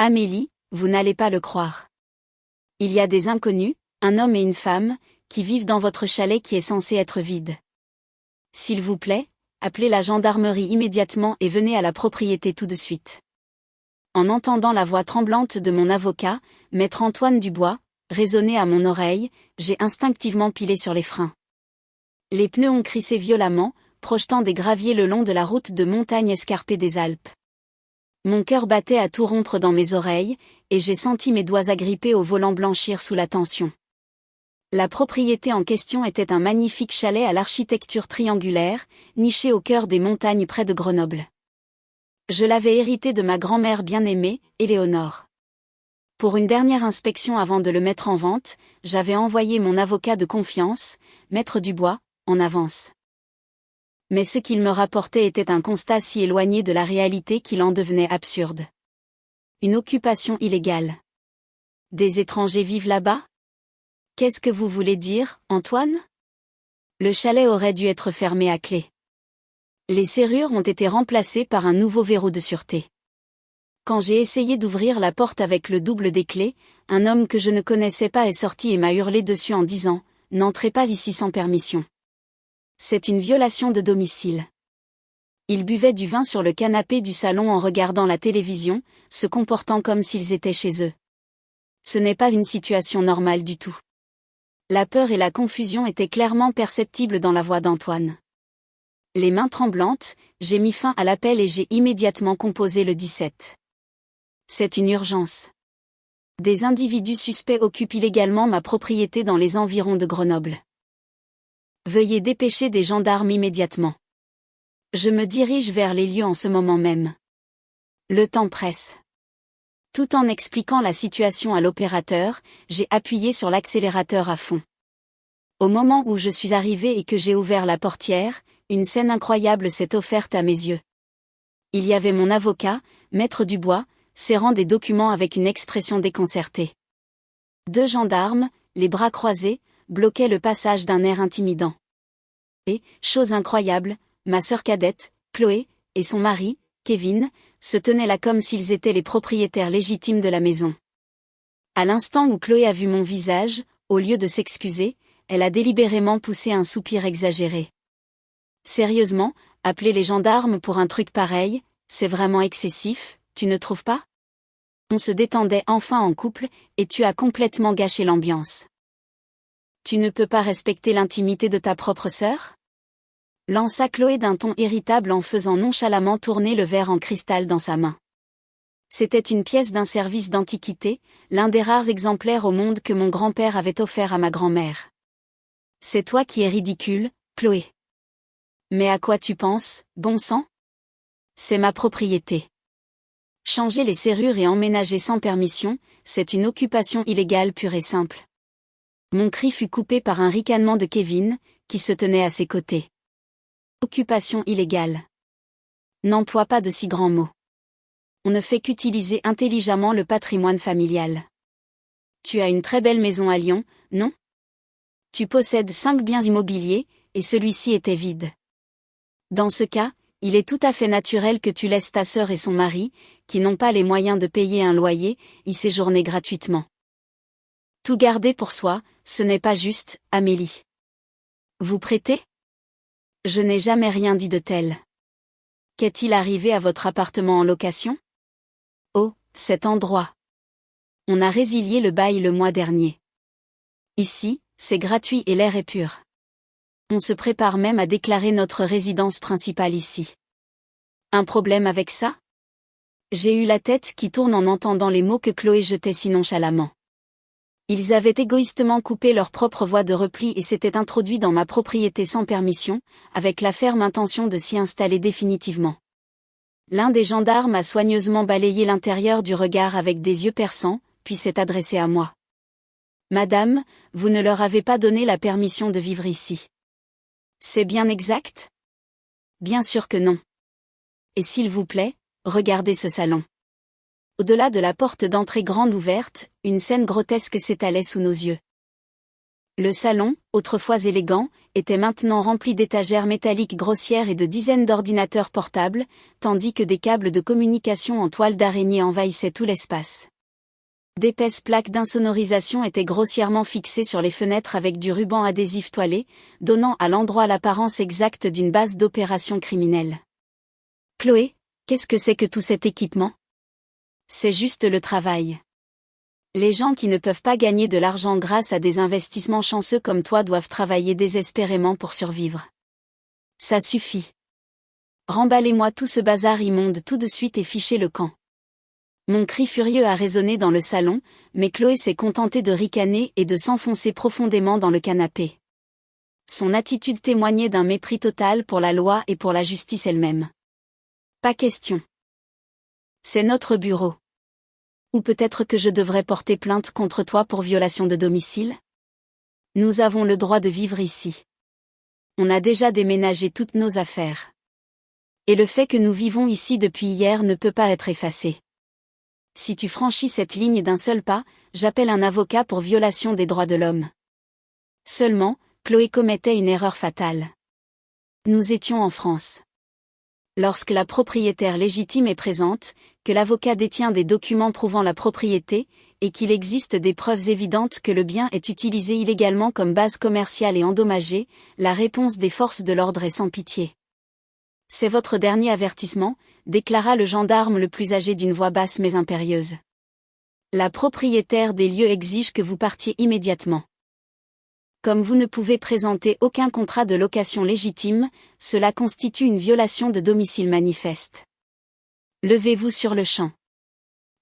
Amélie, vous n'allez pas le croire. Il y a des inconnus, un homme et une femme, qui vivent dans votre chalet qui est censé être vide. S'il vous plaît, appelez la gendarmerie immédiatement et venez à la propriété tout de suite. En entendant la voix tremblante de mon avocat, maître Antoine Dubois, résonner à mon oreille, j'ai instinctivement pilé sur les freins. Les pneus ont crissé violemment, projetant des graviers le long de la route de montagne escarpée des Alpes. Mon cœur battait à tout rompre dans mes oreilles, et j'ai senti mes doigts agrippés au volant blanchir sous la tension. La propriété en question était un magnifique chalet à l'architecture triangulaire, niché au cœur des montagnes près de Grenoble. Je l'avais hérité de ma grand-mère bien-aimée, Éléonore. Pour une dernière inspection avant de le mettre en vente, j'avais envoyé mon avocat de confiance, maître Dubois, en avance. Mais ce qu'il me rapportait était un constat si éloigné de la réalité qu'il en devenait absurde. Une occupation illégale. Des étrangers vivent là-bas ? Qu'est-ce que vous voulez dire, Antoine ? Le chalet aurait dû être fermé à clé. Les serrures ont été remplacées par un nouveau verrou de sûreté. Quand j'ai essayé d'ouvrir la porte avec le double des clés, un homme que je ne connaissais pas est sorti et m'a hurlé dessus en disant « N'entrez pas ici sans permission ». C'est une violation de domicile. Ils buvaient du vin sur le canapé du salon en regardant la télévision, se comportant comme s'ils étaient chez eux. Ce n'est pas une situation normale du tout. La peur et la confusion étaient clairement perceptibles dans la voix d'Antoine. Les mains tremblantes, j'ai mis fin à l'appel et j'ai immédiatement composé le 17. C'est une urgence. Des individus suspects occupent illégalement ma propriété dans les environs de Grenoble. Veuillez dépêcher des gendarmes immédiatement. Je me dirige vers les lieux en ce moment même. Le temps presse. Tout en expliquant la situation à l'opérateur, j'ai appuyé sur l'accélérateur à fond. Au moment où je suis arrivé et que j'ai ouvert la portière, une scène incroyable s'est offerte à mes yeux. Il y avait mon avocat, maître Dubois, serrant des documents avec une expression déconcertée. 2 gendarmes, les bras croisés, bloquaient le passage d'un air intimidant. Et, chose incroyable, ma sœur cadette, Chloé, et son mari, Kevin, se tenaient là comme s'ils étaient les propriétaires légitimes de la maison. À l'instant où Chloé a vu mon visage, au lieu de s'excuser, elle a délibérément poussé un soupir exagéré. Sérieusement, appeler les gendarmes pour un truc pareil, c'est vraiment excessif, tu ne trouves pas ? On se détendait enfin en couple, et tu as complètement gâché l'ambiance. Tu ne peux pas respecter l'intimité de ta propre sœur ? Lança Chloé d'un ton irritable en faisant nonchalamment tourner le verre en cristal dans sa main. C'était une pièce d'un service d'antiquité, l'un des rares exemplaires au monde que mon grand-père avait offert à ma grand-mère. C'est toi qui es ridicule, Chloé. Mais à quoi tu penses, bon sang ? C'est ma propriété. Changer les serrures et emménager sans permission, c'est une occupation illégale pure et simple. Mon cri fut coupé par un ricanement de Kevin, qui se tenait à ses côtés. Occupation illégale. N'emploie pas de si grands mots. On ne fait qu'utiliser intelligemment le patrimoine familial. Tu as une très belle maison à Lyon, non ? Tu possèdes 5 biens immobiliers, et celui-ci était vide. Dans ce cas, il est tout à fait naturel que tu laisses ta sœur et son mari, qui n'ont pas les moyens de payer un loyer, y séjourner gratuitement. Tout garder pour soi, ce n'est pas juste, Amélie. Vous prêtez ? Je n'ai jamais rien dit de tel. Qu'est-il arrivé à votre appartement en location ? Oh, cet endroit. On a résilié le bail le mois dernier. Ici, c'est gratuit et l'air est pur. On se prépare même à déclarer notre résidence principale ici. Un problème avec ça ? J'ai eu la tête qui tourne en entendant les mots que Chloé jetait si nonchalamment. Ils avaient égoïstement coupé leur propre voie de repli et s'étaient introduits dans ma propriété sans permission, avec la ferme intention de s'y installer définitivement. L'un des gendarmes a soigneusement balayé l'intérieur du regard avec des yeux perçants, puis s'est adressé à moi. « Madame, vous ne leur avez pas donné la permission de vivre ici. » C'est bien exact ? Bien sûr que non. Et s'il vous plaît, regardez ce salon. Au-delà de la porte d'entrée grande ouverte, une scène grotesque s'étalait sous nos yeux. Le salon, autrefois élégant, était maintenant rempli d'étagères métalliques grossières et de dizaines d'ordinateurs portables, tandis que des câbles de communication en toile d'araignée envahissaient tout l'espace. D'épaisses plaques d'insonorisation étaient grossièrement fixées sur les fenêtres avec du ruban adhésif toilé, donnant à l'endroit l'apparence exacte d'une base d'opération criminelle. Chloé, qu'est-ce que c'est que tout cet équipement? C'est juste le travail. Les gens qui ne peuvent pas gagner de l'argent grâce à des investissements chanceux comme toi doivent travailler désespérément pour survivre. Ça suffit. Remballez-moi tout ce bazar immonde tout de suite et fichez le camp. Mon cri furieux a résonné dans le salon, mais Chloé s'est contentée de ricaner et de s'enfoncer profondément dans le canapé. Son attitude témoignait d'un mépris total pour la loi et pour la justice elle-même. Pas question. C'est notre bureau. Ou peut-être que je devrais porter plainte contre toi pour violation de domicile? Nous avons le droit de vivre ici. On a déjà déménagé toutes nos affaires. Et le fait que nous vivons ici depuis hier ne peut pas être effacé. Si tu franchis cette ligne d'un seul pas, j'appelle un avocat pour violation des droits de l'homme. Seulement, Chloé commettait une erreur fatale. Nous étions en France. Lorsque la propriétaire légitime est présente, que l'avocat détient des documents prouvant la propriété, et qu'il existe des preuves évidentes que le bien est utilisé illégalement comme base commerciale et endommagé, la réponse des forces de l'ordre est sans pitié. C'est votre dernier avertissement, déclara le gendarme le plus âgé d'une voix basse mais impérieuse. La propriétaire des lieux exige que vous partiez immédiatement. Comme vous ne pouvez présenter aucun contrat de location légitime, cela constitue une violation de domicile manifeste. Levez-vous sur le champ.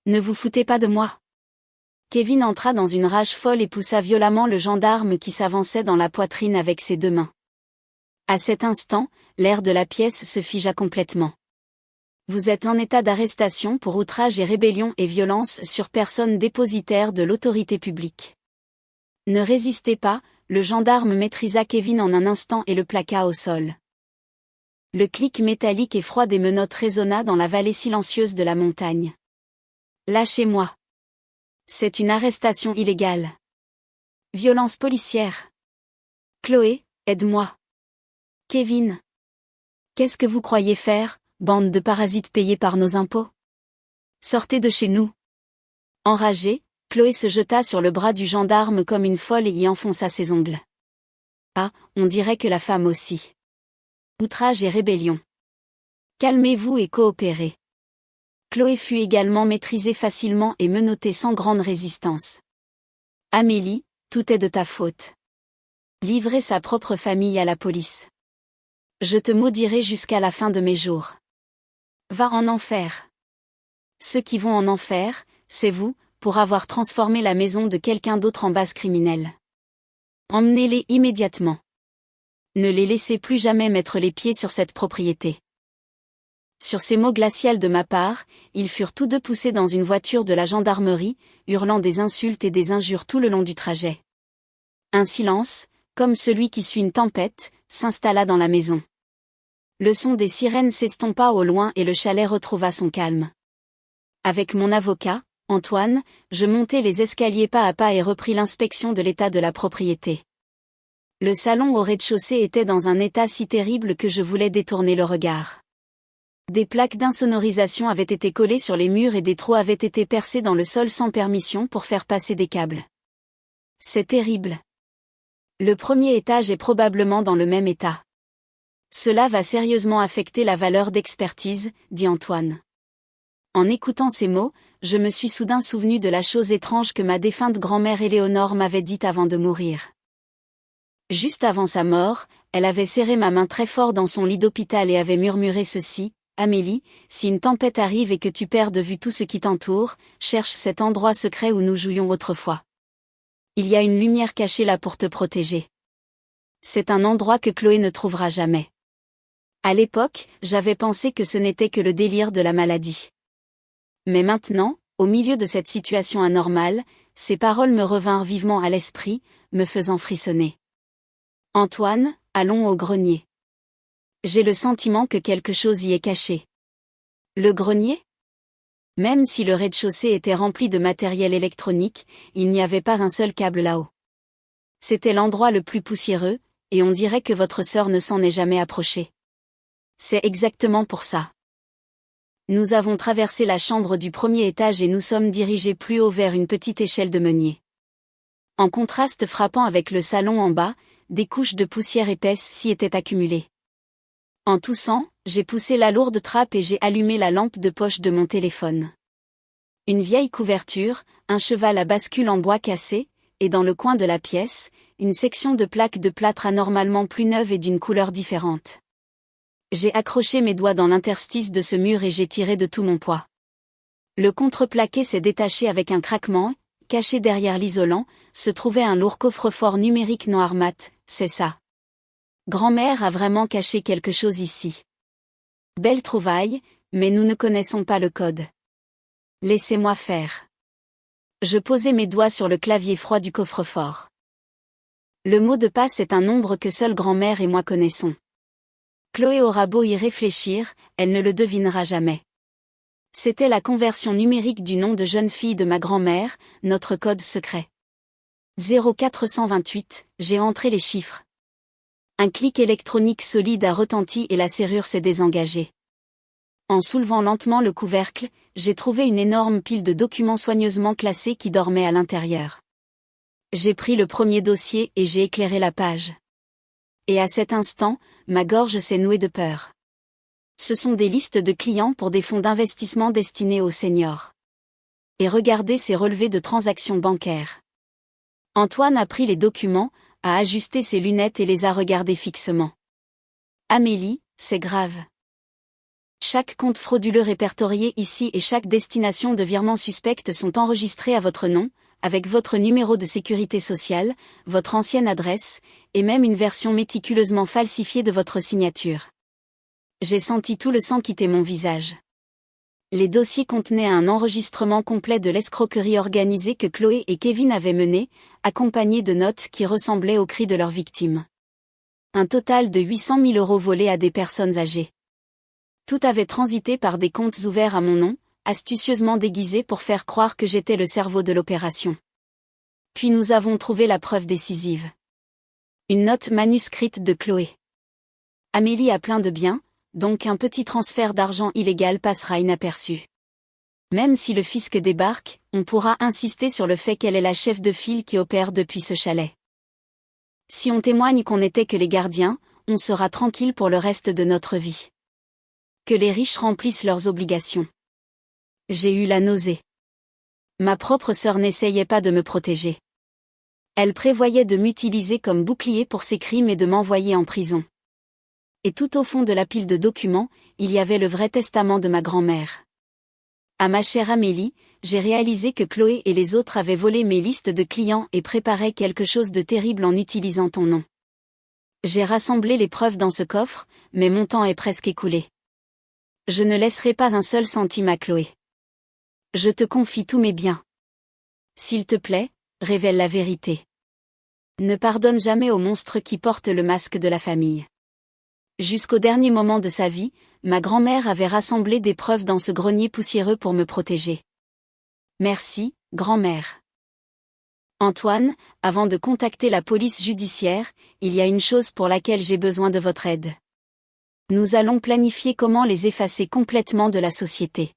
Ne vous foutez pas de moi. Kevin entra dans une rage folle et poussa violemment le gendarme qui s'avançait dans la poitrine avec ses deux mains. À cet instant, l'air de la pièce se figea complètement. Vous êtes en état d'arrestation pour outrage et rébellion et violence sur personne dépositaire de l'autorité publique. Ne résistez pas, le gendarme maîtrisa Kevin en un instant et le plaqua au sol. Le clic métallique et froid des menottes résonna dans la vallée silencieuse de la montagne. Lâchez-moi. C'est une arrestation illégale. Violence policière. Chloé, aide-moi. Kevin. Qu'est-ce que vous croyez faire, bande de parasites payés par nos impôts? Sortez de chez nous. Enragée, Chloé se jeta sur le bras du gendarme comme une folle et y enfonça ses ongles. Ah, on dirait que la femme aussi. Outrage et rébellion. Calmez-vous et coopérez. Chloé fut également maîtrisée facilement et menottée sans grande résistance. Amélie, tout est de ta faute. Livrer sa propre famille à la police. Je te maudirai jusqu'à la fin de mes jours. Va en enfer. Ceux qui vont en enfer, c'est vous, pour avoir transformé la maison de quelqu'un d'autre en base criminelle. Emmenez-les immédiatement. Ne les laissez plus jamais mettre les pieds sur cette propriété. Sur ces mots glacials de ma part, ils furent tous deux poussés dans une voiture de la gendarmerie, hurlant des insultes et des injures tout le long du trajet. Un silence, comme celui qui suit une tempête, s'installa dans la maison. Le son des sirènes s'estompa au loin et le chalet retrouva son calme. Avec mon avocat, Antoine, je montai les escaliers pas à pas et repris l'inspection de l'état de la propriété. Le salon au rez-de-chaussée était dans un état si terrible que je voulais détourner le regard. Des plaques d'insonorisation avaient été collées sur les murs et des trous avaient été percés dans le sol sans permission pour faire passer des câbles. C'est terrible. Le premier étage est probablement dans le même état. Cela va sérieusement affecter la valeur d'expertise, dit Antoine. En écoutant ces mots, je me suis soudain souvenu de la chose étrange que ma défunte grand-mère Éléonore m'avait dite avant de mourir. Juste avant sa mort, elle avait serré ma main très fort dans son lit d'hôpital et avait murmuré ceci: Amélie, si une tempête arrive et que tu perds de vue tout ce qui t'entoure, cherche cet endroit secret où nous jouions autrefois. Il y a une lumière cachée là pour te protéger. C'est un endroit que Chloé ne trouvera jamais. À l'époque, j'avais pensé que ce n'était que le délire de la maladie. Mais maintenant, au milieu de cette situation anormale, ces paroles me revinrent vivement à l'esprit, me faisant frissonner. Antoine, allons au grenier. J'ai le sentiment que quelque chose y est caché. Le grenier? Même si le rez-de-chaussée était rempli de matériel électronique, il n'y avait pas un seul câble là-haut. C'était l'endroit le plus poussiéreux, et on dirait que votre sœur ne s'en est jamais approchée. C'est exactement pour ça. Nous avons traversé la chambre du premier étage et nous sommes dirigés plus haut vers une petite échelle de meunier. En contraste frappant avec le salon en bas, des couches de poussière épaisse s'y étaient accumulées. En toussant, j'ai poussé la lourde trappe et j'ai allumé la lampe de poche de mon téléphone. Une vieille couverture, un cheval à bascule en bois cassé, et dans le coin de la pièce, une section de plaques de plâtre anormalement plus neuve et d'une couleur différente. J'ai accroché mes doigts dans l'interstice de ce mur et j'ai tiré de tout mon poids. Le contreplaqué s'est détaché avec un craquement, caché derrière l'isolant, se trouvait un lourd coffre-fort numérique noir mat, c'est ça. Grand-mère a vraiment caché quelque chose ici. Belle trouvaille, mais nous ne connaissons pas le code. Laissez-moi faire. Je posai mes doigts sur le clavier froid du coffre-fort. Le mot de passe est un nombre que seule grand-mère et moi connaissons. Chloé aura beau y réfléchir, elle ne le devinera jamais. C'était la conversion numérique du nom de jeune fille de ma grand-mère, notre code secret. 0428, j'ai entré les chiffres. Un clic électronique solide a retenti et la serrure s'est désengagée. En soulevant lentement le couvercle, j'ai trouvé une énorme pile de documents soigneusement classés qui dormaient à l'intérieur. J'ai pris le premier dossier et j'ai éclairé la page. Et à cet instant, ma gorge s'est nouée de peur. Ce sont des listes de clients pour des fonds d'investissement destinés aux seniors. Et regardez ces relevés de transactions bancaires. Antoine a pris les documents, a ajusté ses lunettes et les a regardés fixement. Amélie, c'est grave. Chaque compte frauduleux répertorié ici et chaque destination de virement suspecte sont enregistrés à votre nom, avec votre numéro de sécurité sociale, votre ancienne adresse, et même une version méticuleusement falsifiée de votre signature. J'ai senti tout le sang quitter mon visage. Les dossiers contenaient un enregistrement complet de l'escroquerie organisée que Chloé et Kevin avaient menée, accompagnés de notes qui ressemblaient aux cris de leurs victimes. Un total de 800 000 € volés à des personnes âgées. Tout avait transité par des comptes ouverts à mon nom, astucieusement déguisés pour faire croire que j'étais le cerveau de l'opération. Puis nous avons trouvé la preuve décisive. Une note manuscrite de Chloé. Amélie a plein de biens, donc un petit transfert d'argent illégal passera inaperçu. Même si le fisc débarque, on pourra insister sur le fait qu'elle est la chef de file qui opère depuis ce chalet. Si on témoigne qu'on n'était que les gardiens, on sera tranquille pour le reste de notre vie. Que les riches remplissent leurs obligations. J'ai eu la nausée. Ma propre sœur n'essayait pas de me protéger. Elle prévoyait de m'utiliser comme bouclier pour ses crimes et de m'envoyer en prison. Et tout au fond de la pile de documents, il y avait le vrai testament de ma grand-mère. À ma chère Amélie, j'ai réalisé que Chloé et les autres avaient volé mes listes de clients et préparaient quelque chose de terrible en utilisant ton nom. J'ai rassemblé les preuves dans ce coffre, mais mon temps est presque écoulé. Je ne laisserai pas un seul centime à Chloé. Je te confie tous mes biens. S'il te plaît, révèle la vérité. Ne pardonne jamais au monstre qui porte le masque de la famille. Jusqu'au dernier moment de sa vie, ma grand-mère avait rassemblé des preuves dans ce grenier poussiéreux pour me protéger. Merci, grand-mère. Antoine, avant de contacter la police judiciaire, il y a une chose pour laquelle j'ai besoin de votre aide. Nous allons planifier comment les effacer complètement de la société.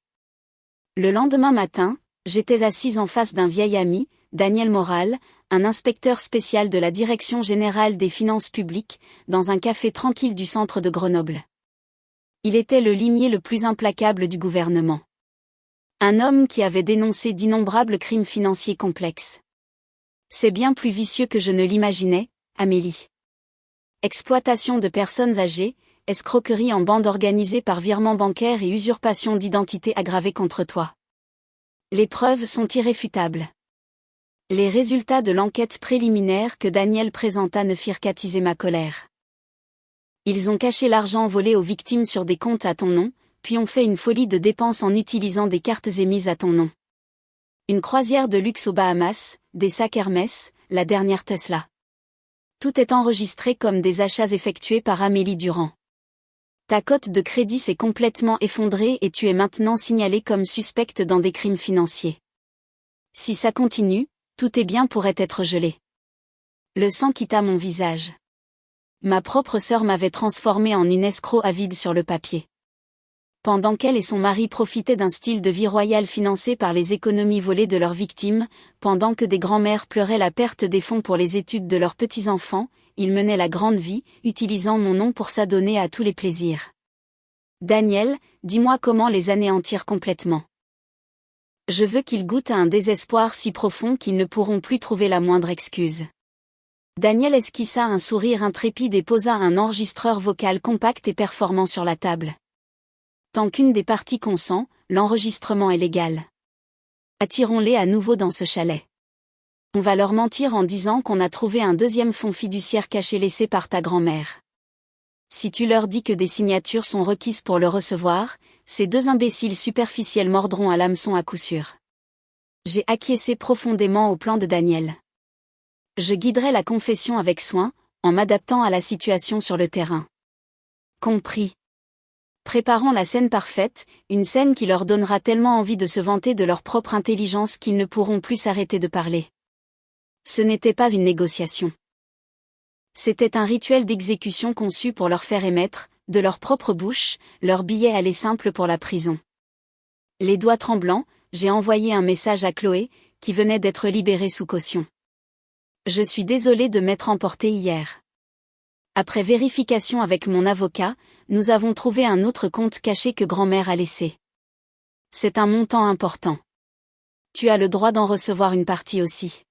Le lendemain matin, j'étais assise en face d'un vieil ami, Daniel Moral, un inspecteur spécial de la Direction générale des finances publiques, dans un café tranquille du centre de Grenoble. Il était le limier le plus implacable du gouvernement. Un homme qui avait dénoncé d'innombrables crimes financiers complexes. C'est bien plus vicieux que je ne l'imaginais, Amélie. Exploitation de personnes âgées, escroquerie en bande organisée par virement bancaire et usurpation d'identité aggravée contre toi. Les preuves sont irréfutables. Les résultats de l'enquête préliminaire que Daniel présenta ne firent qu'attiser ma colère. Ils ont caché l'argent volé aux victimes sur des comptes à ton nom, puis ont fait une folie de dépenses en utilisant des cartes émises à ton nom. Une croisière de luxe aux Bahamas, des sacs Hermès, la dernière Tesla. Tout est enregistré comme des achats effectués par Amélie Durand. Ta cote de crédit s'est complètement effondrée et tu es maintenant signalée comme suspecte dans des crimes financiers. Si ça continue, tous tes biens pourraient être gelés. Le sang quitta mon visage. Ma propre sœur m'avait transformée en une escroc avide sur le papier. Pendant qu'elle et son mari profitaient d'un style de vie royal financé par les économies volées de leurs victimes, pendant que des grands-mères pleuraient la perte des fonds pour les études de leurs petits-enfants, ils menaient la grande vie, utilisant mon nom pour s'adonner à tous les plaisirs. Daniel, dis-moi comment les anéantir complètement. Je veux qu'ils goûtent à un désespoir si profond qu'ils ne pourront plus trouver la moindre excuse. Daniel esquissa un sourire intrépide et posa un enregistreur vocal compact et performant sur la table. Tant qu'une des parties consent, l'enregistrement est légal. Attirons-les à nouveau dans ce chalet. On va leur mentir en disant qu'on a trouvé un deuxième fonds fiduciaire caché laissé par ta grand-mère. Si tu leur dis que des signatures sont requises pour le recevoir, ces deux imbéciles superficiels mordront à l'hameçon à coup sûr. J'ai acquiescé profondément au plan de Daniel. Je guiderai la confession avec soin, en m'adaptant à la situation sur le terrain. Compris. Préparons la scène parfaite, une scène qui leur donnera tellement envie de se vanter de leur propre intelligence qu'ils ne pourront plus s'arrêter de parler. Ce n'était pas une négociation. C'était un rituel d'exécution conçu pour leur faire émettre, de leur propre bouche, leur billet aller simple pour la prison. Les doigts tremblants, j'ai envoyé un message à Chloé, qui venait d'être libérée sous caution. Je suis désolée de m'être emportée hier. Après vérification avec mon avocat, nous avons trouvé un autre compte caché que grand-mère a laissé. C'est un montant important. Tu as le droit d'en recevoir une partie aussi.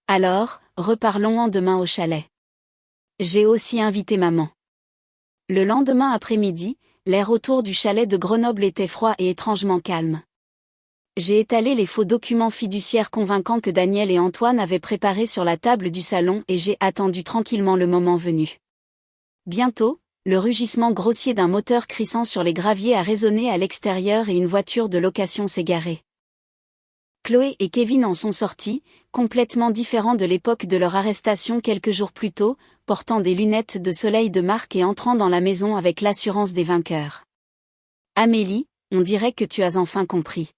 Alors, reparlons-en demain au chalet. J'ai aussi invité maman. Le lendemain après-midi, l'air autour du chalet de Grenoble était froid et étrangement calme. J'ai étalé les faux documents fiduciaires convaincants que Daniel et Antoine avaient préparés sur la table du salon et j'ai attendu tranquillement le moment venu. Bientôt, le rugissement grossier d'un moteur crissant sur les graviers a résonné à l'extérieur et une voiture de location s'est garée. Chloé et Kevin en sont sortis, complètement différents de l'époque de leur arrestation quelques jours plus tôt, portant des lunettes de soleil de marque et entrant dans la maison avec l'assurance des vainqueurs. Amélie, on dirait que tu as enfin compris.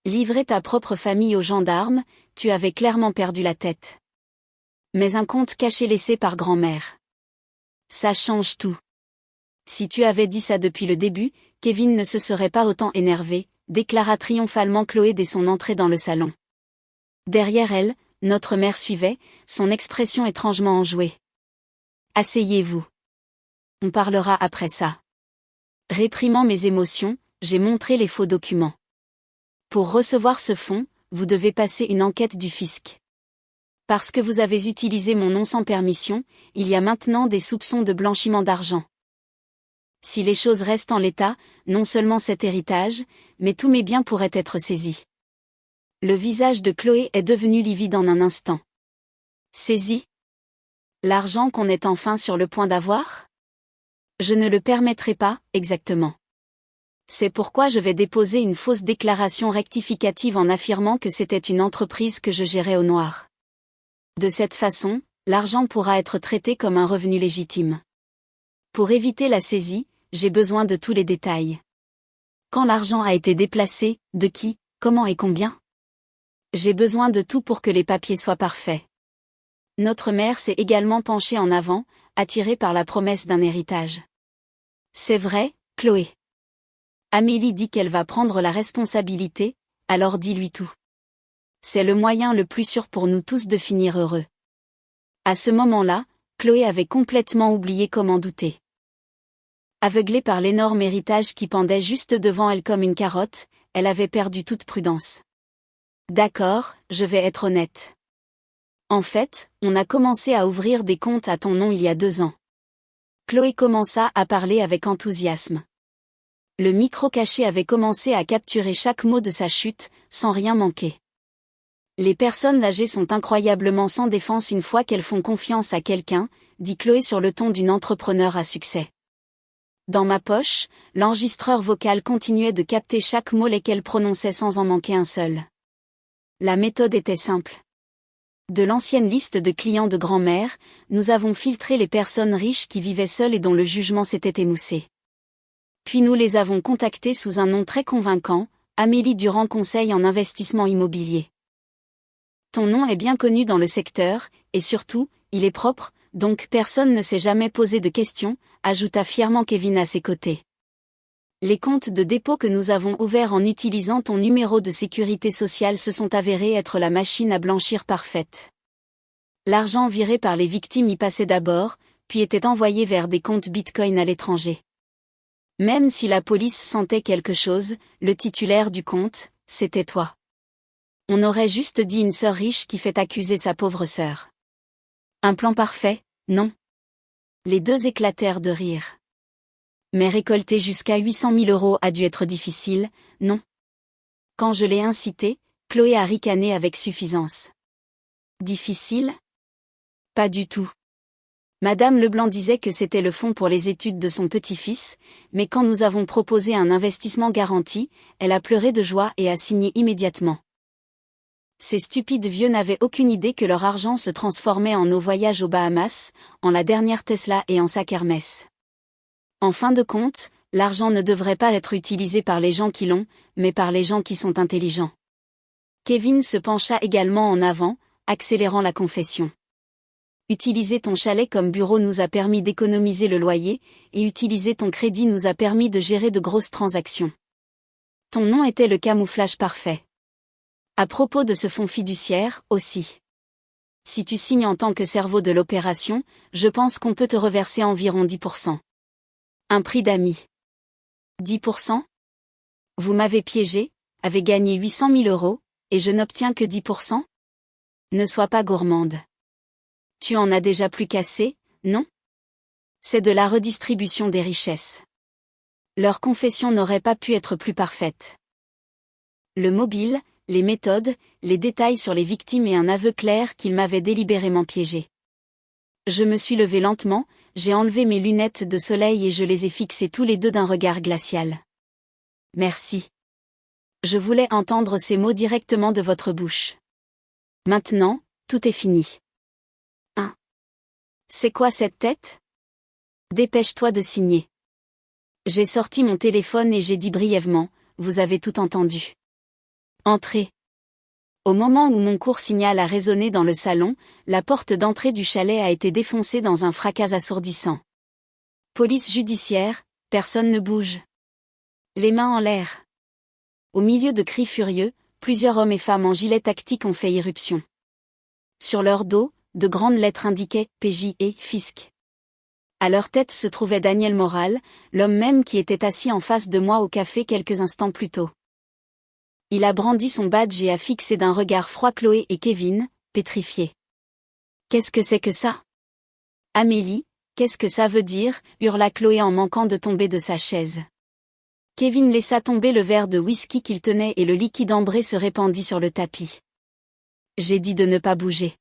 Livrer ta propre famille aux gendarmes, tu avais clairement perdu la tête. Mais un compte caché laissé par grand-mère. Ça change tout. Si tu avais dit ça depuis le début, Kevin ne se serait pas autant énervé, déclara triomphalement Chloé dès son entrée dans le salon. Derrière elle, notre mère suivait, son expression étrangement enjouée. Asseyez-vous. On parlera après ça. Réprimant mes émotions, j'ai montré les faux documents. Pour recevoir ce fonds, vous devez passer une enquête du fisc. Parce que vous avez utilisé mon nom sans permission, il y a maintenant des soupçons de blanchiment d'argent. Si les choses restent en l'état, non seulement cet héritage, mais tous mes biens pourraient être saisis. Le visage de Chloé est devenu livide en un instant. Saisis ? L'argent qu'on est enfin sur le point d'avoir ? Je ne le permettrai pas, exactement. C'est pourquoi je vais déposer une fausse déclaration rectificative en affirmant que c'était une entreprise que je gérais au noir. De cette façon, l'argent pourra être traité comme un revenu légitime. Pour éviter la saisie, j'ai besoin de tous les détails. Quand l'argent a été déplacé, de qui, comment et combien ? J'ai besoin de tout pour que les papiers soient parfaits. Notre mère s'est également penchée en avant, attirée par la promesse d'un héritage. C'est vrai, Chloé. Amélie dit qu'elle va prendre la responsabilité, alors dis-lui tout. C'est le moyen le plus sûr pour nous tous de finir heureux. À ce moment-là, Chloé avait complètement oublié comment douter. Aveuglée par l'énorme héritage qui pendait juste devant elle comme une carotte, elle avait perdu toute prudence. D'accord, je vais être honnête. En fait, on a commencé à ouvrir des comptes à ton nom il y a 2 ans. Chloé commença à parler avec enthousiasme. Le micro caché avait commencé à capturer chaque mot de sa chute, sans rien manquer. Les personnes âgées sont incroyablement sans défense une fois qu'elles font confiance à quelqu'un, dit Chloé sur le ton d'une entrepreneur à succès. Dans ma poche, l'enregistreur vocal continuait de capter chaque mot lesquels prononçait sans en manquer un seul. La méthode était simple. De l'ancienne liste de clients de grand-mère, nous avons filtré les personnes riches qui vivaient seules et dont le jugement s'était émoussé. Puis nous les avons contactées sous un nom très convaincant, Amélie Durand Conseil en investissement immobilier. Ton nom est bien connu dans le secteur, et surtout, il est propre, donc personne ne s'est jamais posé de questions, ajouta fièrement Kevin à ses côtés. Les comptes de dépôt que nous avons ouverts en utilisant ton numéro de sécurité sociale se sont avérés être la machine à blanchir parfaite. L'argent viré par les victimes y passait d'abord, puis était envoyé vers des comptes Bitcoin à l'étranger. Même si la police sentait quelque chose, le titulaire du compte, c'était toi. On aurait juste dit une sœur riche qui fait accuser sa pauvre sœur. Un plan parfait, non? Les deux éclatèrent de rire. Mais récolter jusqu'à 800 000 € a dû être difficile, non? Quand je l'ai incité, Chloé a ricané avec suffisance. Difficile? Pas du tout. Madame Leblanc disait que c'était le fonds pour les études de son petit-fils, mais quand nous avons proposé un investissement garanti, elle a pleuré de joie et a signé immédiatement. Ces stupides vieux n'avaient aucune idée que leur argent se transformait en nos voyages aux Bahamas, en la dernière Tesla et en sa kermesse. En fin de compte, l'argent ne devrait pas être utilisé par les gens qui l'ont, mais par les gens qui sont intelligents. Kevin se pencha également en avant, accélérant la confession. Utiliser ton chalet comme bureau nous a permis d'économiser le loyer, et utiliser ton crédit nous a permis de gérer de grosses transactions. Ton nom était le camouflage parfait. À propos de ce fonds fiduciaire, aussi. Si tu signes en tant que cerveau de l'opération, je pense qu'on peut te reverser environ 10%. Un prix d'amis. 10%? Vous m'avez piégé, avez gagné 800 000 €, et je n'obtiens que 10%? Ne sois pas gourmande. Tu en as déjà plus qu'assez, non? C'est de la redistribution des richesses. Leur confession n'aurait pas pu être plus parfaite. Le mobile, les méthodes, les détails sur les victimes et un aveu clair qu'ils m'avaient délibérément piégé. Je me suis levée lentement, j'ai enlevé mes lunettes de soleil et je les ai fixées tous les deux d'un regard glacial. Merci. Je voulais entendre ces mots directement de votre bouche. Maintenant, tout est fini. C'est quoi cette tête? Dépêche-toi de signer. J'ai sorti mon téléphone et j'ai dit brièvement, vous avez tout entendu. Entrez. Au moment où mon court signal a résonné dans le salon, la porte d'entrée du chalet a été défoncée dans un fracas assourdissant. Police judiciaire, personne ne bouge. Les mains en l'air. Au milieu de cris furieux, plusieurs hommes et femmes en gilet tactique ont fait irruption. Sur leur dos, de grandes lettres indiquaient « PJ » et « Fisc ». À leur tête se trouvait Daniel Moral, l'homme même qui était assis en face de moi au café quelques instants plus tôt. Il a brandi son badge et a fixé d'un regard froid Chloé et Kevin, pétrifiés. « Qu'est-ce que c'est que ça? Amélie, qu'est-ce que ça veut dire ?» hurla Chloé en manquant de tomber de sa chaise. Kevin laissa tomber le verre de whisky qu'il tenait et le liquide ambré se répandit sur le tapis. « J'ai dit de ne pas bouger.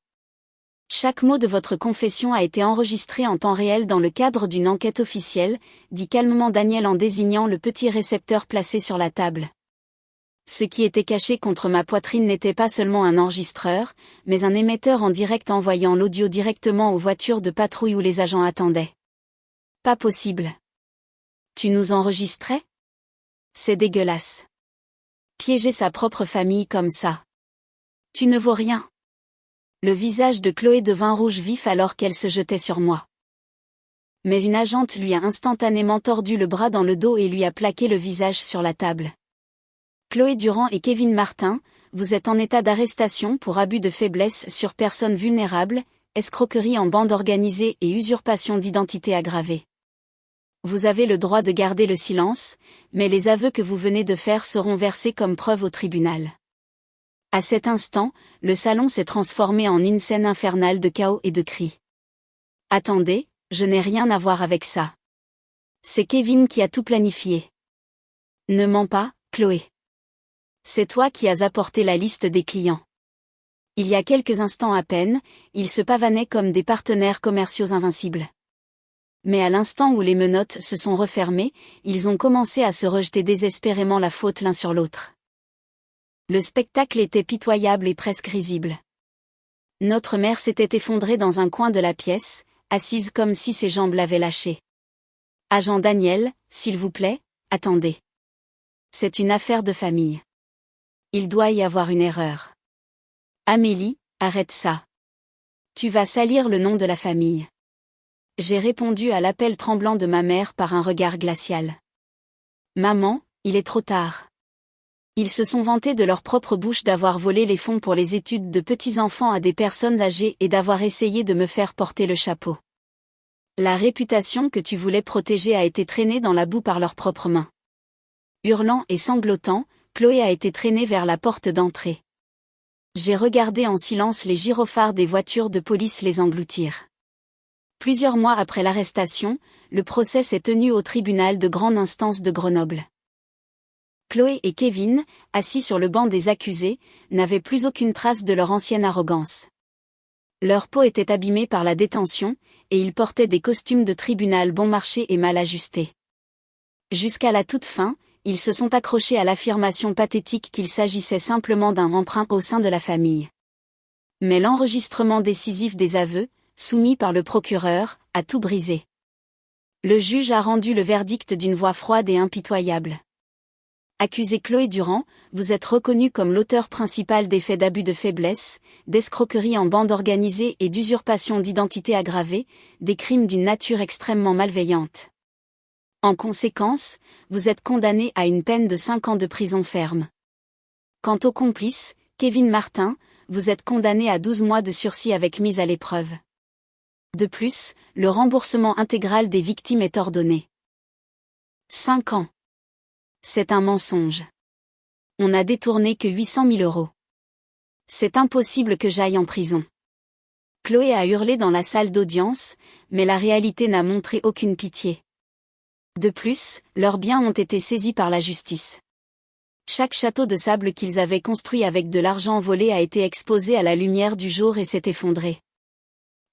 Chaque mot de votre confession a été enregistré en temps réel dans le cadre d'une enquête officielle, dit calmement Daniel en désignant le petit récepteur placé sur la table. Ce qui était caché contre ma poitrine n'était pas seulement un enregistreur, mais un émetteur en direct envoyant l'audio directement aux voitures de patrouille où les agents attendaient. Pas possible. Tu nous enregistrais? C'est dégueulasse. Piéger sa propre famille comme ça. Tu ne vaux rien. Le visage de Chloé devint rouge vif alors qu'elle se jetait sur moi. Mais une agente lui a instantanément tordu le bras dans le dos et lui a plaqué le visage sur la table. Chloé Durand et Kevin Martin, vous êtes en état d'arrestation pour abus de faiblesse sur personne vulnérable, escroquerie en bande organisée et usurpation d'identité aggravée. Vous avez le droit de garder le silence, mais les aveux que vous venez de faire seront versés comme preuve au tribunal. À cet instant, le salon s'est transformé en une scène infernale de chaos et de cris. Attendez, je n'ai rien à voir avec ça. C'est Kevin qui a tout planifié. Ne mens pas, Chloé. C'est toi qui as apporté la liste des clients. Il y a quelques instants à peine, ils se pavanaient comme des partenaires commerciaux invincibles. Mais à l'instant où les menottes se sont refermées, ils ont commencé à se rejeter désespérément la faute l'un sur l'autre. Le spectacle était pitoyable et presque risible. Notre mère s'était effondrée dans un coin de la pièce, assise comme si ses jambes l'avaient lâchée. « Agent Daniel, s'il vous plaît, attendez. C'est une affaire de famille. Il doit y avoir une erreur. » Amélie, Arrête ça. Tu vas salir le nom de la famille. J'ai répondu à l'appel tremblant de ma mère par un regard glacial. Maman, il est trop tard. Ils se sont vantés de leur propre bouche d'avoir volé les fonds pour les études de petits-enfants à des personnes âgées et d'avoir essayé de me faire porter le chapeau. La réputation que tu voulais protéger a été traînée dans la boue par leurs propres mains. Hurlant et sanglotant, Chloé a été traînée vers la porte d'entrée. J'ai regardé en silence les gyrophares des voitures de police les engloutir. Plusieurs mois après l'arrestation, le procès s'est tenu au tribunal de grande instance de Grenoble. Chloé et Kevin, assis sur le banc des accusés, n'avaient plus aucune trace de leur ancienne arrogance. Leur peau était abîmée par la détention, et ils portaient des costumes de tribunal bon marché et mal ajustés. Jusqu'à la toute fin, ils se sont accrochés à l'affirmation pathétique qu'il s'agissait simplement d'un emprunt au sein de la famille. Mais l'enregistrement décisif des aveux, soumis par le procureur, a tout brisé. Le juge a rendu le verdict d'une voix froide et impitoyable. Accusé Chloé Durand, vous êtes reconnu comme l'auteur principal des faits d'abus de faiblesse, d'escroquerie en bande organisée et d'usurpation d'identité aggravée, des crimes d'une nature extrêmement malveillante. En conséquence, vous êtes condamné à une peine de 5 ans de prison ferme. Quant au complice, Kevin Martin, vous êtes condamné à 12 mois de sursis avec mise à l'épreuve. De plus, le remboursement intégral des victimes est ordonné. 5 ans. C'est un mensonge. On n'a détourné que 800 000 €. C'est impossible que j'aille en prison. Chloé a hurlé dans la salle d'audience, mais la réalité n'a montré aucune pitié. De plus, leurs biens ont été saisis par la justice. Chaque château de sable qu'ils avaient construit avec de l'argent volé a été exposé à la lumière du jour et s'est effondré.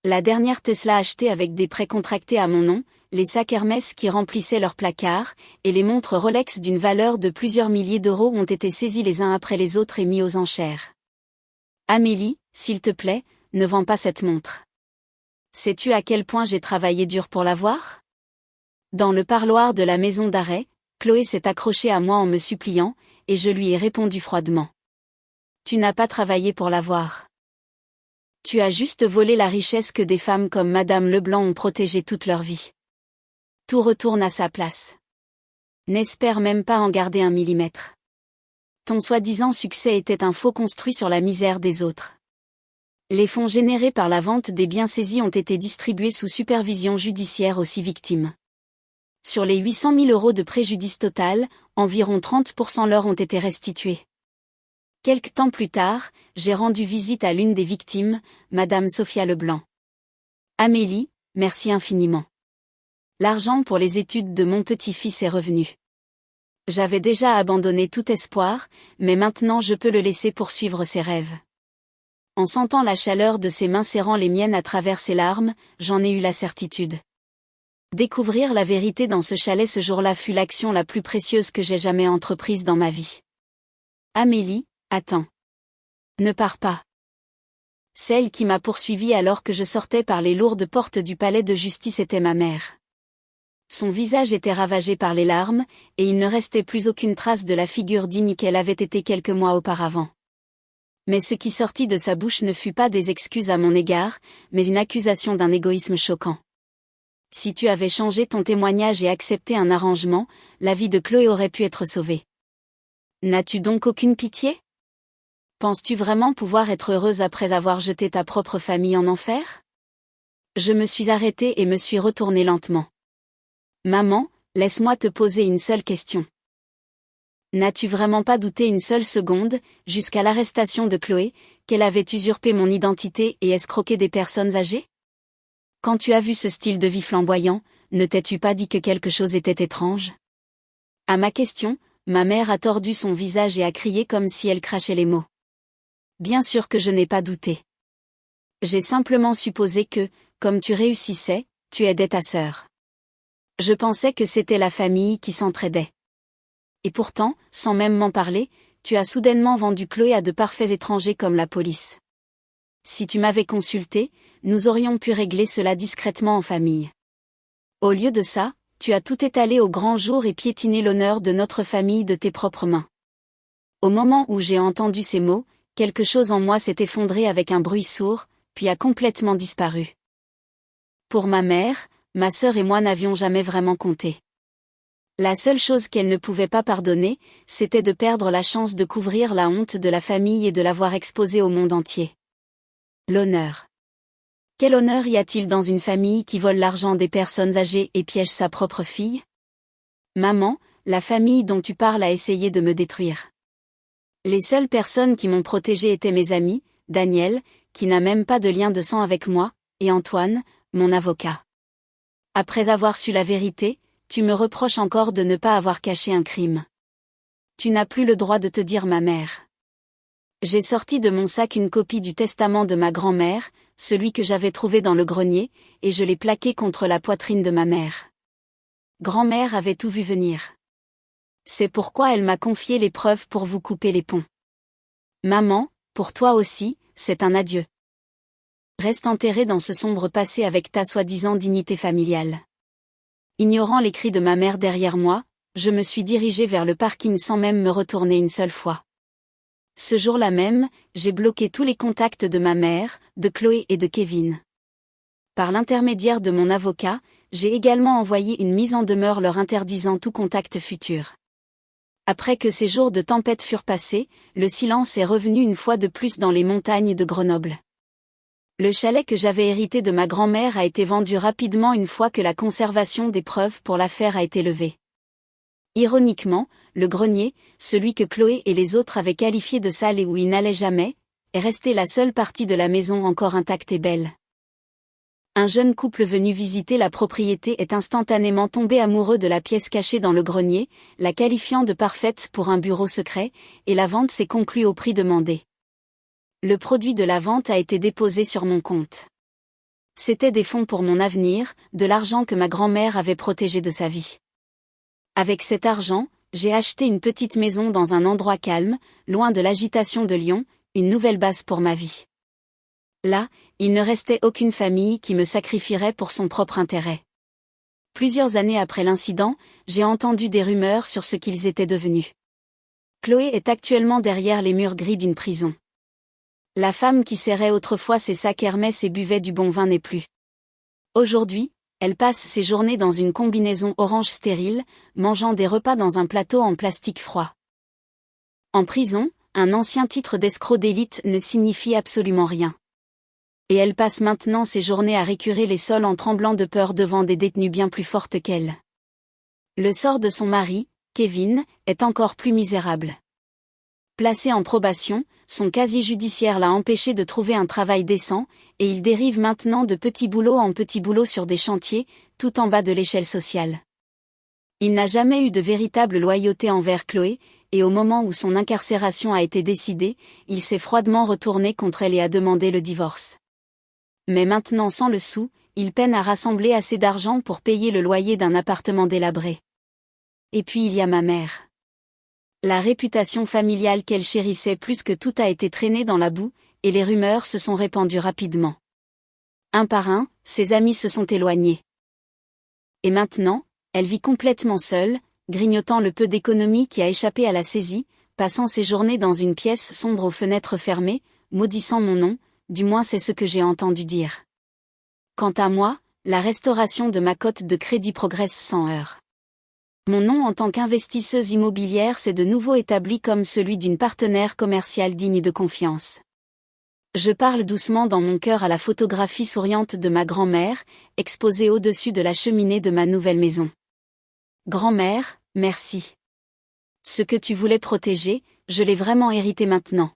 La dernière Tesla achetée avec des prêts contractés à mon nom, les sacs Hermès qui remplissaient leurs placards, et les montres Rolex d'une valeur de plusieurs milliers d'euros ont été saisis les uns après les autres et mis aux enchères. Amélie, s'il te plaît, ne vends pas cette montre. Sais-tu à quel point j'ai travaillé dur pour l'avoir ? Dans le parloir de la maison d'arrêt, Chloé s'est accrochée à moi en me suppliant, et je lui ai répondu froidement. Tu n'as pas travaillé pour l'avoir. Tu as juste volé la richesse que des femmes comme Madame Leblanc ont protégée toute leur vie. Tout retourne à sa place. N'espère même pas en garder un millimètre. Ton soi-disant succès était un faux construit sur la misère des autres. Les fonds générés par la vente des biens saisis ont été distribués sous supervision judiciaire aux 6 victimes. Sur les 800 000 € de préjudice total, environ 30% leur ont été restitués. Quelque temps plus tard, j'ai rendu visite à l'une des victimes, Madame Sophia Leblanc. Amélie, merci infiniment. L'argent pour les études de mon petit-fils est revenu. J'avais déjà abandonné tout espoir, mais maintenant je peux le laisser poursuivre ses rêves. En sentant la chaleur de ses mains serrant les miennes à travers ses larmes, j'en ai eu la certitude. Découvrir la vérité dans ce chalet ce jour-là fut l'action la plus précieuse que j'ai jamais entreprise dans ma vie. Amélie, attends. Ne pars pas. Celle qui m'a poursuivie alors que je sortais par les lourdes portes du palais de justice était ma mère. Son visage était ravagé par les larmes, et il ne restait plus aucune trace de la figure digne qu'elle avait été quelques mois auparavant. Mais ce qui sortit de sa bouche ne fut pas des excuses à mon égard, mais une accusation d'un égoïsme choquant. Si tu avais changé ton témoignage et accepté un arrangement, la vie de Chloé aurait pu être sauvée. N'as-tu donc aucune pitié ? Penses-tu vraiment pouvoir être heureuse après avoir jeté ta propre famille en enfer ? Je me suis arrêtée et me suis retournée lentement. Maman, laisse-moi te poser une seule question. N'as-tu vraiment pas douté une seule seconde, jusqu'à l'arrestation de Chloé, qu'elle avait usurpé mon identité et escroqué des personnes âgées ? Quand tu as vu ce style de vie flamboyant, ne t'es-tu pas dit que quelque chose était étrange ? À ma question, ma mère a tordu son visage et a crié comme si elle crachait les mots. Bien sûr que je n'ai pas douté. J'ai simplement supposé que, comme tu réussissais, tu aidais ta sœur. Je pensais que c'était la famille qui s'entraidait. Et pourtant, sans même m'en parler, tu as soudainement vendu Chloé à de parfaits étrangers comme la police. Si tu m'avais consulté, nous aurions pu régler cela discrètement en famille. Au lieu de ça, tu as tout étalé au grand jour et piétiné l'honneur de notre famille de tes propres mains. Au moment où j'ai entendu ces mots, quelque chose en moi s'est effondré avec un bruit sourd, puis a complètement disparu. Pour ma mère, ma sœur et moi n'avions jamais vraiment compté. La seule chose qu'elle ne pouvait pas pardonner, c'était de perdre la chance de couvrir la honte de la famille et de l'avoir exposée au monde entier. L'honneur. Quel honneur y a-t-il dans une famille qui vole l'argent des personnes âgées et piège sa propre fille? Maman, la famille dont tu parles a essayé de me détruire. Les seules personnes qui m'ont protégée étaient mes amis, Daniel, qui n'a même pas de lien de sang avec moi, et Antoine, mon avocat. Après avoir su la vérité, tu me reproches encore de ne pas avoir caché un crime. Tu n'as plus le droit de te dire ma mère. J'ai sorti de mon sac une copie du testament de ma grand-mère, celui que j'avais trouvé dans le grenier, et je l'ai plaqué contre la poitrine de ma mère. Grand-mère avait tout vu venir. C'est pourquoi elle m'a confié les preuves pour vous couper les ponts. Maman, pour toi aussi, c'est un adieu. Reste enterré dans ce sombre passé avec ta soi-disant dignité familiale. Ignorant les cris de ma mère derrière moi, je me suis dirigé vers le parking sans même me retourner une seule fois. Ce jour-là même, j'ai bloqué tous les contacts de ma mère, de Chloé et de Kevin. Par l'intermédiaire de mon avocat, j'ai également envoyé une mise en demeure leur interdisant tout contact futur. Après que ces jours de tempête furent passés, le silence est revenu une fois de plus dans les montagnes de Grenoble. Le chalet que j'avais hérité de ma grand-mère a été vendu rapidement une fois que la conservation des preuves pour l'affaire a été levée. Ironiquement, le grenier, celui que Chloé et les autres avaient qualifié de sale et où ils n'allaient jamais, est resté la seule partie de la maison encore intacte et belle. Un jeune couple venu visiter la propriété est instantanément tombé amoureux de la pièce cachée dans le grenier, la qualifiant de parfaite pour un bureau secret, et la vente s'est conclue au prix demandé. Le produit de la vente a été déposé sur mon compte. C'était des fonds pour mon avenir, de l'argent que ma grand-mère avait protégé de sa vie. Avec cet argent, j'ai acheté une petite maison dans un endroit calme, loin de l'agitation de Lyon, une nouvelle base pour ma vie. Là, il ne restait aucune famille qui me sacrifierait pour son propre intérêt. Plusieurs années après l'incident, j'ai entendu des rumeurs sur ce qu'ils étaient devenus. Chloé est actuellement derrière les murs gris d'une prison. La femme qui serrait autrefois ses sacs Hermès et buvait du bon vin n'est plus. Aujourd'hui, elle passe ses journées dans une combinaison orange stérile, mangeant des repas dans un plateau en plastique froid. En prison, un ancien titre d'escroc d'élite ne signifie absolument rien. Et elle passe maintenant ses journées à récurer les sols en tremblant de peur devant des détenues bien plus fortes qu'elle. Le sort de son mari, Kevin, est encore plus misérable. Placé en probation, son casier judiciaire l'a empêché de trouver un travail décent, et il dérive maintenant de petit boulot en petit boulot sur des chantiers, tout en bas de l'échelle sociale. Il n'a jamais eu de véritable loyauté envers Chloé, et au moment où son incarcération a été décidée, il s'est froidement retourné contre elle et a demandé le divorce. Mais maintenant sans le sou, il peine à rassembler assez d'argent pour payer le loyer d'un appartement délabré. Et puis il y a ma mère. La réputation familiale qu'elle chérissait plus que tout a été traînée dans la boue, et les rumeurs se sont répandues rapidement. Un par un, ses amis se sont éloignés. Et maintenant, elle vit complètement seule, grignotant le peu d'économie qui a échappé à la saisie, passant ses journées dans une pièce sombre aux fenêtres fermées, maudissant mon nom, du moins c'est ce que j'ai entendu dire. Quant à moi, la restauration de ma cote de crédit progresse sans heurts. Mon nom en tant qu'investisseuse immobilière s'est de nouveau établi comme celui d'une partenaire commerciale digne de confiance. Je parle doucement dans mon cœur à la photographie souriante de ma grand-mère, exposée au-dessus de la cheminée de ma nouvelle maison. Grand-mère, merci. Ce que tu voulais protéger, je l'ai vraiment hérité maintenant.